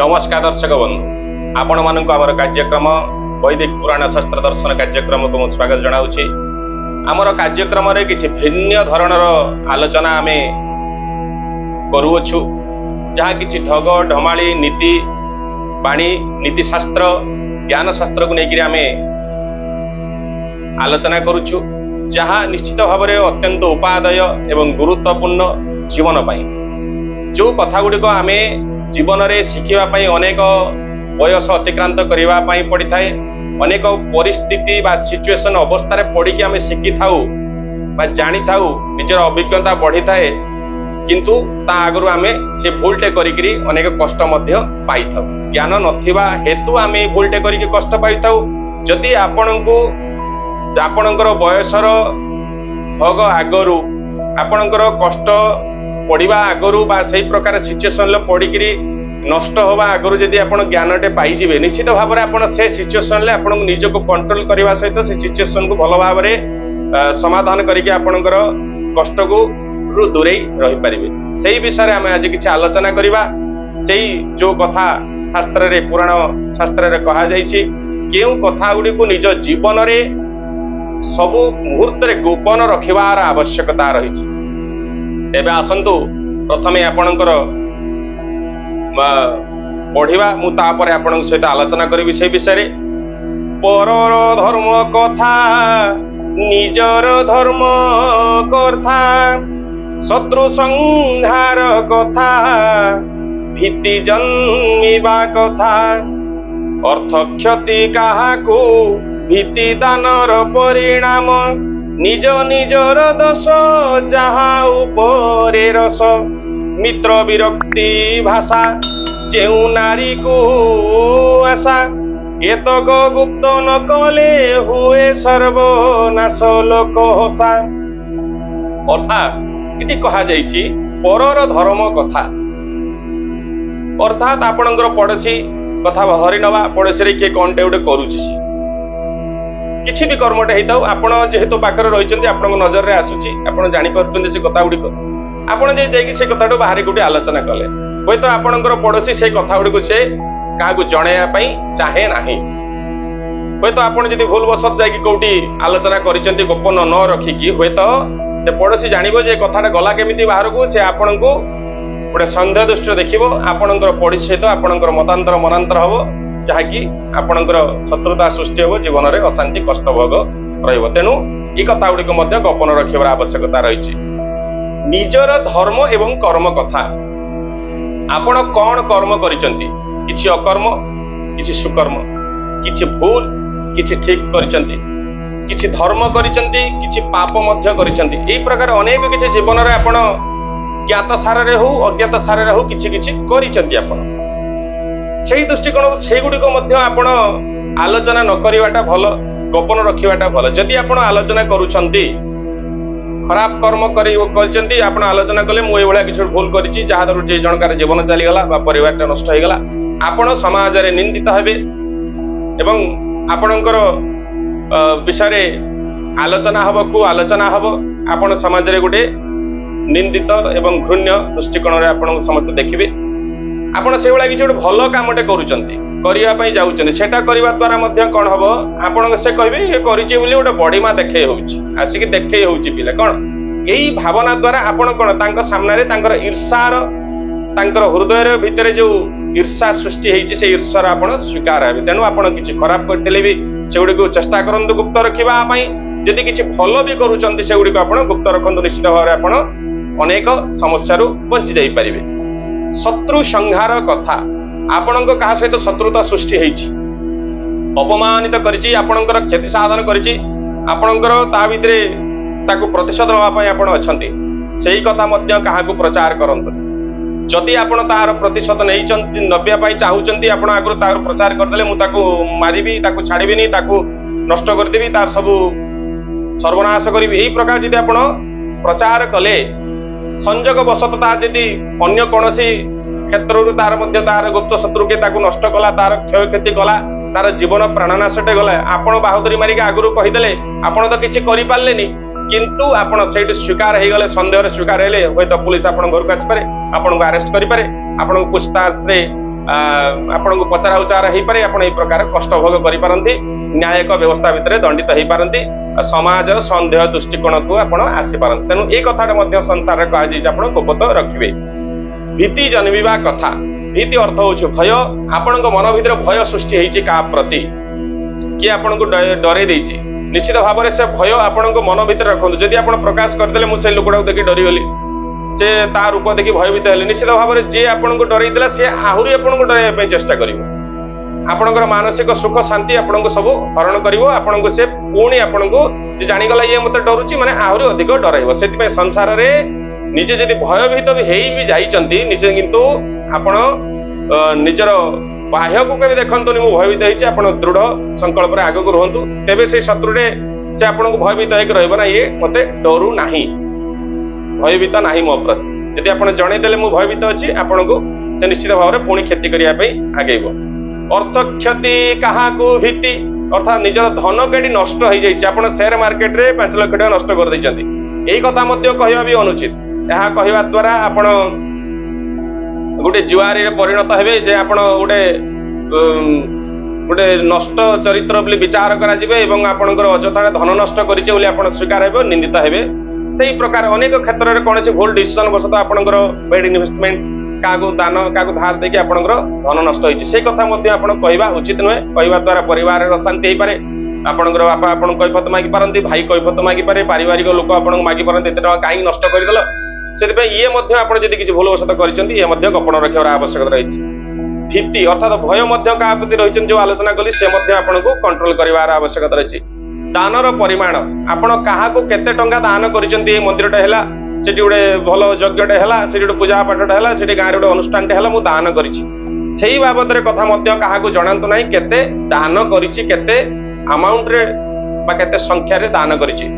नमस्कार दर्शक बंधु आपण मानक आमर कार्यक्रम वैदिक पुराण शास्त्र दर्शन कार्यक्रम को स्वागत जनाऊँच। आमर कार्यक्रम किसी भिन्न धरणर आलोचना आम करुछु जहाँ किसी ढग ढमाली नीति बाणी नीति शास्त्र ज्ञान शास्त्र को लेकर आम आलोचना करुछु जहाँ निश्चित भाव में अत्यंत उपादेय एवं गुरुत्वपूर्ण जीवन पाई जो कथा गुड़िक आम जीवन में शिखापी अनेक बयस अतिक्रांत करने पड़ी थाए अनेक परिस्थिति बा सिचुएशन अवस्था पड़ी आम शिखी थाऊ जानी थाऊ निजर अभिज्ञता बढ़ी थाए किंतु ता आगु आम से भूलटे करी अनेक कष्ट पाई था ज्ञान नथिबा हेतु आम भूलटे करी कष्ट पाई था। जदि आपणकर बयसर भोग आगरू आपणकर कष्ट पढ़ा आगरू बा सही प्रकार सिचुएशन पड़ी नष्ट हवा आगरू जदि आप ज्ञानटे पाइबे निश्चित भाव में आप से सिचुएशन आपन निज को कंट्रोल करने सहित से सिचुएशन को भल भाव में समाधान करके आपणकर कष्ट को दूरे रही पारे से विषय आम आज किसी आलोचना करवा से जो कथा शास्त्र रे पुराण शास्त्र रे कहा जाइछि केउ कथा गुडी को निज जीवन रे सब मुहूर्त रे गोपन रखिबार आवश्यकता रही। एबे आसंतु प्रथमे आपणकर पढ़िबा मु तापर आपन सहित आलोचना करी से विषय रे परर धर्म कथा निजर धर्म कथा शत्रु संहार कथा भीति जन्मिबा कथा अर्थ क्षति काहाकू भीति दानर परिणाम निज निजर दश जहा उपरे रस मित्र विरक्ति भाषा जेउ नारी को आशा एतक गुप्त न कले हुए सर्वनाश लोक हसा। अर्थात इति कहा जाइछि परर धर्म कथा अर्थात आपणकर पड़ोशी कथा धरी नवा पड़ोशी किए कौन टे गोटे करुछि किसी भी कर्मटे होता आपण जेहेतु पाखर रही आप नजर में आसूची आप जापर से कथा गुड़िक आपड़ से कथा बाहर गोटे आलोचना कले हूँ तो आपणकर पड़ोशी से कथा गुड़िक से क्या जनवाई चाहे ना हूँ तो आप भूल बसत जाकि आलोचना कर गोपन न रखिकी हूँ तो से पड़ोशी जानव जे कथा गला केमी बाहर को से आपण को गोटे सन्देह दृष्टि देखो आपणकर पड़ोशी सहित आपणकर मतांतर मनांतर हम जहाँकि आपणकर शत्रुता सृष्टि हो जीवन में अशांति कष्ट भोग रेणु ये कथा गुड़िक गोपन रखार आवश्यकता रही। निजर धर्म एवं कर्म कथा आपण कौन कर्म करिसंती किछि अकर्म किछि सुकर्म किछि भूल किछि ठीक करिसंती किछि धर्म करिसंती किछि पाप मध्य करिसंती एई प्रकार अनेक किछि जीवन रे आपण ज्ञात सार रे हो अज्ञात सार रे हो किछि किछि करिसंती आपण से दृष्टिकोण से गुड़िक आपण आलोचना न करवाटा भल गोपन रखाटा भल। जदि आपण आलोचना करुछंती खराब कर्म कर आपण आलोचना कले मुझे भाया किसी भूल करी जहाँ जे जनकार जीवन चलीगला परिवार नष्ट हो गला आपण समाज रे निंदित हेबे एवं आपणकर विषय आलोचना हब को आलोचना हब आपण समाज रे गोटे निंदित एवं घृण्य दृष्टिकोण रे आपण समस्त देखिबे आपण से भाया किसी भल कामटे करने जाऊँ सेटा करने द्वारा कौन हम आप से कहे ये करिचे बोली गोटे बड़ीमा देखे आसिक देखे होची पिला कौन यही भावना द्वारा आपण कौन सामने ईर्षार हृदय भितर जो ईर्षा सृष्टि होती से ईर्षार आप स्वीकार हे तेणु आप किसी खराब करते भी से गुड़ी चेष्टा करूँ गुप्त रखापी जदि किसी भल भी करुँच से गुड़ी आप गुप्त रखु निश्चित भाव में आप अनेक समस्या बची जापर। शत्रु संहार कथा आपण क्या सहित शत्रुता सृष्टि होती अपमानित करिछि आपणकर क्षति साधन करिछि आपणकर ता भितरे ताकू प्रतिशोध नवाई आपण अछंती सेही कथा मध्य काहाकू प्रचार करंतु जदि आपण तार प्रतिशोध नहीं नब्या पाई चाहूचंती आपण आगु तार प्रचार करदेले मु ताकू मारिबी ताकू छाड़ीबिनी ताकू नष्ट करदेबी तार सबु सर्वनाश करिबी एही प्रकार जदि आपण प्रचार कले संजोग बसत तार जदि अन्य कोनोसी क्षेत्र तार गुप्त शत्रु के ताकू नष्ट कला तार क्षय क्षति कला तार जीवन प्राणनाशटे गला आपण बाहुदरी मारिक आगु कहीदेले आपण तो किछि करि पारलेनी किंतु आपण सेठी स्वीकार हो गले संदेह स्वीकार हेले हूँ तो पुलिस आपण घर को आसपे आपन को अरेस्ट करें आपन पूछताछ रे आपण को पचरा उचार हो पारे आपण ए प्रकार कष्ट भोग करि पारंती न्यायिक व्यवस्था भितर दंडित हो पारंती समाज संदेह दृष्टिकोण को आपण आसी पारंती तेणु ए कथाटा मध्य संसार कहा जाय आपण गोपत रखिबे भीति जन्मिबा कथा भीति अर्थ होछ भय आपण मन भितर भय सृष्टि हेछि का प्रति कि आपण को डरे देछि निश्चित भाव में से भय आपण मन भितर रखु जदि आप प्रकाश करदे मुझे लोकटा देखी डरीगली से ता रूप देखी भयभीत हेले निश्चित भाव में जी आपन को डरईला सी आहरी आपन को डराइबा चेष्टा करिवो आपणकर मानसिक सुख शांति आपन को सब हरण करिवो आपन को से पुणी आपन को जे जानि गला ये मते डरुची माने आहरी अधिक डराइबो सेति पे संसार रे निजे जदि भयभीत भी हेई भी जाइचंती निजे किंतु आपण निजर बाह्य को केबे देखंतुनी मु भयभीत हेची आपण दृढ़ संकल्प रे आगु को रहंतु तेबे से शत्रु रे से आपण को भयभीत हेक रहइबो ना ये मते डरू नाही भयभीत नाही मो प्रति यदि आपण जणे देले मु भयभीत अछि आपण को से निश्चित भाव रे पुणी खेती करिया पई आगेबो अर्थ क्षति कहा को भीति अर्थात निजर धन केडी नष्ट हो जाइछि आपण शेयर मार्केट रे 5 लाख टका नष्ट कर दैछंती एही कथा मध्य कहवा भी अनुचित यहा कहवा द्वारा आपण गोटे जुआरी रे परिणत हेबे जे आपण गोटे नष्ट चरित्र बोली विचार करा जिवे एवं आपणकर अजथा धन नष्ट करिचे बोली आपण स्वीकार हेबे निंदित हेबे सही प्रकार अनेक क्षेत्र में कौन भूल डिसीजन बसत आपणकर बेड इन्वेस्टमेंट क्या दान क्या धार देखिए आपणकर धन नष्ट होइछि से कथा मध्य आपण कहवा उचित नुहे कहवा द्वारा परिवार अशांति हो पारे आपणकर बापा आपण कैफत मागी पारंती भाई कैफत मागी पारे पारिवारिक लोक आपण मागी पारंती एते टका काई नष्ट करदेल से ये मध्य आपण जदि किछि भूल वसत करिसेंती ये मध्य गोपन रखिबार आवश्यकता रहिछि भीति अर्थात भय मध्य का प्रति रहिसें जो आलोचना कली से मध्य आपण को कंट्रोल करिवार आवश्यकता रहिछि दानर परिमाण आपण कहा को केते टंका दान करिसेंती मंदिरटा हैला सेठी गोटे भल यज्ञटे हैला सेठी गोटे पूजा पाठटा हैला सेठी गाँव गोटे अनुष्ठानटे हैला मु दान करिछि सेही बाबद रे कथा मध्य कहा को जणांतु नाही केते दान करिछि केते अमाउंट रे बा केते संख्या रे दान करिछि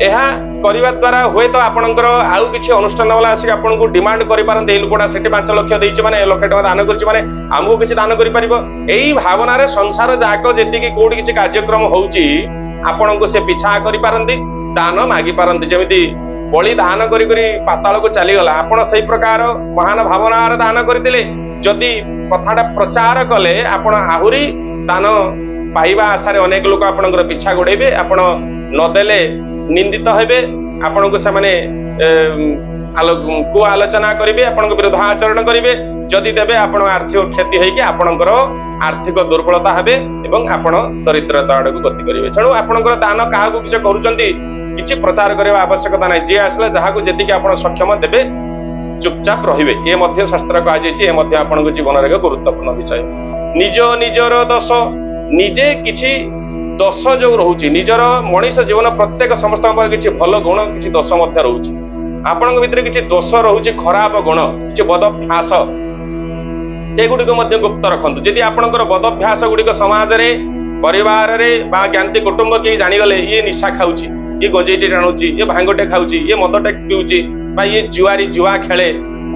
एहा करिवा द्वारा होय तो आपणकर आउ किछि अनुष्ठान वाला आसी आपन को डिमांड करि पारन देइ लोकटा सेठी 5 लाख देइछि माने 1 लाख टका दान करिछि माने हमहु किछि दान करि परिबो एही भावना रे संसार जाक जेति कि कोडी किछि कार्यक्रम होउछि आपण को से पिछा करि पारंती दान मागी पारंती जेमिति बलि दान करी करी पाताल को चली गला आपण सही प्रकार महान भावना रे दान करथिले जदि कथाटा प्रचार कले आपण आहुरी दान पाइबा आशा रे अनेक लोक आपणकर पिछा गोड़ेबे आपण न देले निंदित हेबे आपण को से माने को आलोचना करिवे आपण विरुद्ध आचरण करिवे जदि देबे आपण आर्थिक क्षति होई कि आपणकर आर्थिक दुर्बलता हेबे एवं आपण दरिद्रता आड़ को गति करिवे छणु आपणकर दान काहा को किछ करूचंती किछि प्रचार करबा आवश्यकता नै जे आसला जहा को जेति कि आपण सक्षम देबे चुपचाप रहिबे ए मध्य शास्त्र कहा जायछि ए मध्य आपण को जीवन रे गुरुत्वपूर्ण विषय निज निजर दोष निजे किछि दोष जो रहउछि निजर मनीष जीवन प्रत्येक समस्त किछि भल गुण किछि दोष मध्य रहउछि आपण भितर किछि दोष रहउछि खराब गुण किछि बद अभ्यास से गुडिक मध्य गुप्त रखंतु यदि आपणकर बद अभ्यास गुडिक समाज रे परिवार रे बा ज्ञाति कुटुंब के जानि गले ये निशा खाउछि ये गजेटी टाणुछि ये भांगटे खाउछि ये मदटे पिउछि बा ये जुआरी जुआ खेले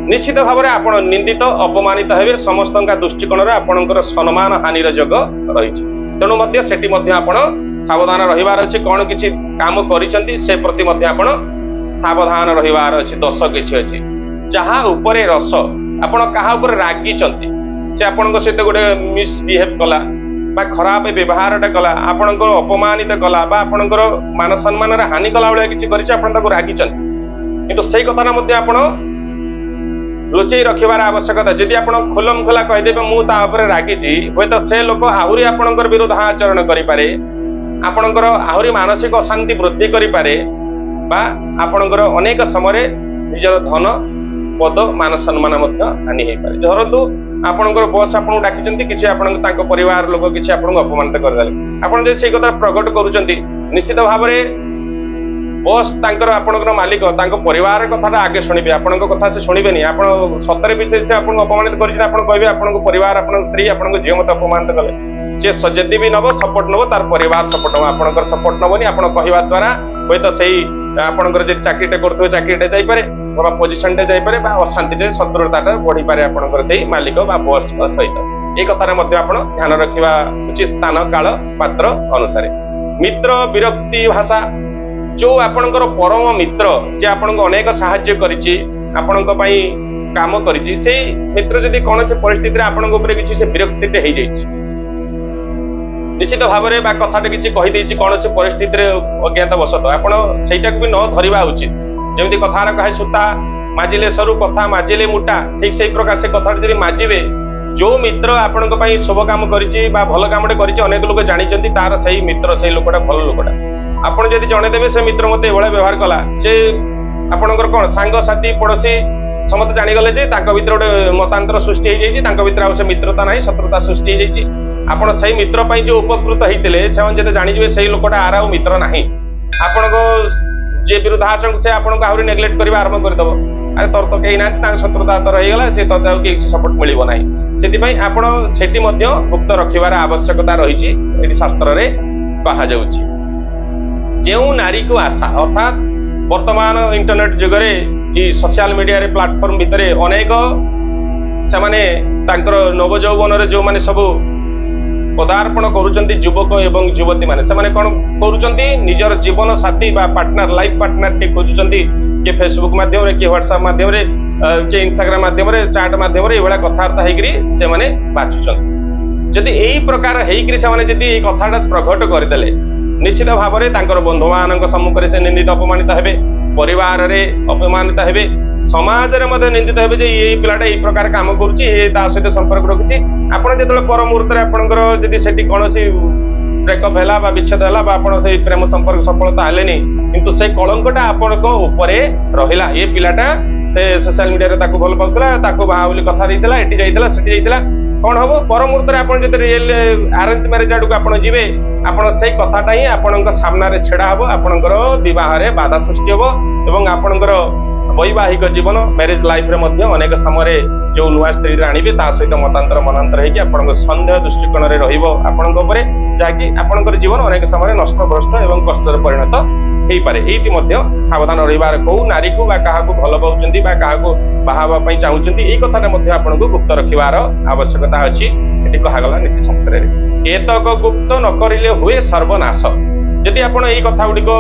निश्चित भाव में आपण निंदित अपमानित हेबे समस्त दृष्टिकोण रे आपणकर सम्मान हानिर जग रहिछि तेणु मध्य सेठी मध्य आपण सावधान रहिबार अछि कोन किछि काम करिसंती से प्रति मध्य आपण सावधान रहिबार अछि दोष किछि अछि जहा ऊपरे रस आपण कहा ऊपर रागिचंती से आपणक सहित गोटे मिसबिहेव कला बा खराब व्यवहारटा कला आपणकर अपमानित कला बा आपणकर मान सम्मान रे हानि कला बेले किछि करिछि आपण ताको रागिचंती किंतु सेही कथा मध्य आपण लुचई रखिबार आवश्यकता यदि आपण खोलम खोला कहि देबे मु ता ऊपर रागिछि होय तो से लोक आहुरी आपणकर विरुद्ध आचरण करि पारे आपणकर आहुरी मानसिक अशांति वृद्धि करि पारे बा आपणकर अनेक समय निजर धन पद मान सम्मान मध्य हानि हे पारे धरतु आपणकर बॉस आपन डाकिचंती किछि आपन ताको परिवार लोक किछि आपन अपमानित कर देले आपन जे सेही कथा प्रकट करूचंती निश्चित भाव में बॉस तांकर आपनकर मालिक तांको परिवार कथा आगे शुणिबे आपनक कथा से शुणिबेनी आपण सतरे पीछे से आपन अपमानित करिछि आपण कहबे आपनक परिवार आपन स्त्री आपनक जे मत अपमानित कले से सजेदी भी नबो सपोर्ट नबो तार परिवार सपोर्ट नबो आपनकर सपोर्ट नबोनी आपण कहबा द्वारा होय तो सेही आपनकर जे चाकरीटे करथो चाकरीटे जाई पारे बा पोजीशन टे जाई पारे बा अशांतिटे शत्रुताटा बढ़ी पारे आपनकर सेही मालिक बा बॉस सहित ए कथा रे मध्य आपण ध्यान रखिबा उचित स्थान काल पात्र अनुसार मित्र विरक्ति भाषा जो आपणकर परम मित्र जे आपनको अनेक साहाय्य करिछि आपणक पई काम करिछि से मित्र जदि कौन से परिस्थिति रे आपन ऊपर किछि से विरक्तिते हो जाइछि निश्चित भाव में कथाटे किसी कहीदे कौन से परिस्थिति रे अज्ञात वशत आपण सेटा भी न धरिबा उचित जमी कथार कहे सूता माजिले सरू कथा माजिले मुटा ठीक से प्रकार से कथा जब माजिबे जो मित्र आपण शुभ काम करिछि बा भल कामटे करिछि अनेक लोक जानिछन्ति तार सही मित्र सही लोकटा भल लोकटा आपण जदि जणे देबे से मित्र मते एभळे व्यवहार कला से आपणकर कोन सांग साथी पड़ोसी समस्त जानिगले जे तांको भितर गोटे मतांतर सृष्टि हो जाइछि तांको भितर आ से मित्रता नाही शत्रुता सृष्टि हो जाइछि आपण सही मित्र पई जो उपकृत होइतिले से जदि जानिजिबे सही लोकटा आर आ मित्र नाही आपणको जे विरुद्धाचरण से आपको आहरी नेग्लेक्ट करबा आरंभ कर दबो अरे तोर तो कहीं ना शत्रुता तो रही गला से तो कि सपोर्ट मिलिबो नाही सेति पई आपण सेति मध्ये गुप्त रखिबार आवश्यकता रहिछि एटी शास्त्र रे कहा जाउछि जेउ नारी को आशा अर्थात वर्तमान इंटरनेट जुग रे ई सोशल मीडिया रे प्लेटफॉर्म भितरे अनेक से माने तांकर नवजौवन रे जो माने सब पदार्पण करुचंती युवक एवं युवती माने से माने कोन करुचंती निजर जीवन साथी बा पार्टनर लाइफ पार्टनर के खोजुचंती के फेसबुक माध्यम रे के व्हाट्सएप माध्यम रे के इंस्टाग्राम माध्यम रे चैट माध्यम रे एवला कथार्ता हेगिरी से माने बाचुचंती जदि एही प्रकार हेगिरी से माने जदि ए कथाटा प्रकट करदेले निश्चित भाव में तांकर बंधु मान सम्मुख से निंदित अपमानित हेबे परिवार रे अपमानित हेबे समाज रे मध्य निंदित हेबे जे ये पिलाटा ए प्रकार काम करूची ए ता सहित संपर्क रखुची आपण जेतले पर मुहूर्त रे आपनकर जदि सेठी कोनोसी ब्रेकअप हैला बा विच्छेद हैला बा आपण से प्रेम संपर्क सफलता हलेनी किंतु से कलंकटा आपनको ऊपरे रहिला ए पिलाटा से सोशल मीडिया रे ताको भल पाउतला ताको बाहा बोली कथा देइतला एठी जाइतला सेठी जाइतला कौन हम पर मुहूर्त में जो रियल अरेंज मैरेज आड़ को आप जी आप कथाटा ही आपण सामने छेड़ा हम आपणकर बह बाधा सृष्टि हम और आपणकर वैवाहिक जीवन मैरेज लाइफ रे मध्य अनेक समय जो नुआ स्त्री आणवे ता सहित मतांतर मनांतर होकर सन्देह दृष्टिकोण में रही जहाँकि आपणकर जीवन अनेक समय नष्टभ्रष्ट और कष्ट परिणत हो पारे ये सावधान रही कौ नारी को क्या भल पाँच बाहा चाहूँगी ये कथा आपको गुप्त रखार आवश्यकता अच्छी ये कहगला नीतिशास्त्र एतक गुप्त न करिले हुए सर्वनाश जदि आपण ये कथा गुड़िक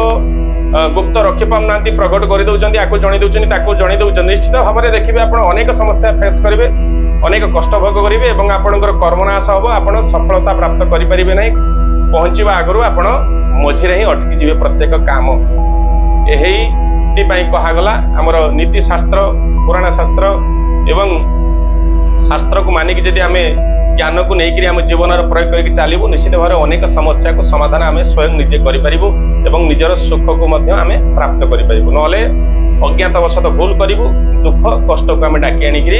गुप्त रखी पाना प्रकट कर दौरान आपको जन दौरान निश्चित भाव में देखिए आप अनेक समस्या फेस करेंगे अनेक कष्ट भोग करेंगे और आपंकर कर्मनाश हम आप सफलता प्राप्त करें ना पहुँचवा आगु आपण मझीरे ही अटकी जी प्रत्येक काम यही कहगला आमर नीति शास्त्र पुराण शास्त्र एवं शास्त्र को मानिक जदि आम ज्ञान को लेकिन आम जीवन प्रयोग करके चलू निश्चित भाव अनेक समस्या को समाधान आम स्वयं निजे करूँ निजर सुख को आम प्राप्त करूँ ना अज्ञातवशत भूल करूँ दुख कष्ट को आम डाकी आणिक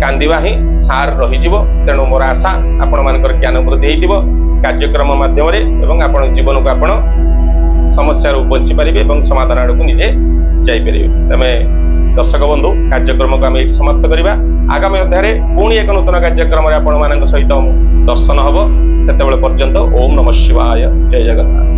कांदिबा ही सार रही तेणु मोर आशा आपण मानकर ज्ञान वृद्धि हो कार्यक्रम माध्यम आपण जीवन को आपण समस्या बंची पारे और समाधान आड़ को निजे जापर तमें दर्शक बंधु कार्यक्रम को आम ये समाप्त करवा आगामी अध्याय पुणी एक नूतन कार्यक्रम आपण मान सहित दर्शन हम से पर्यंत ओम नमः शिवाय जय जगन्नाथ।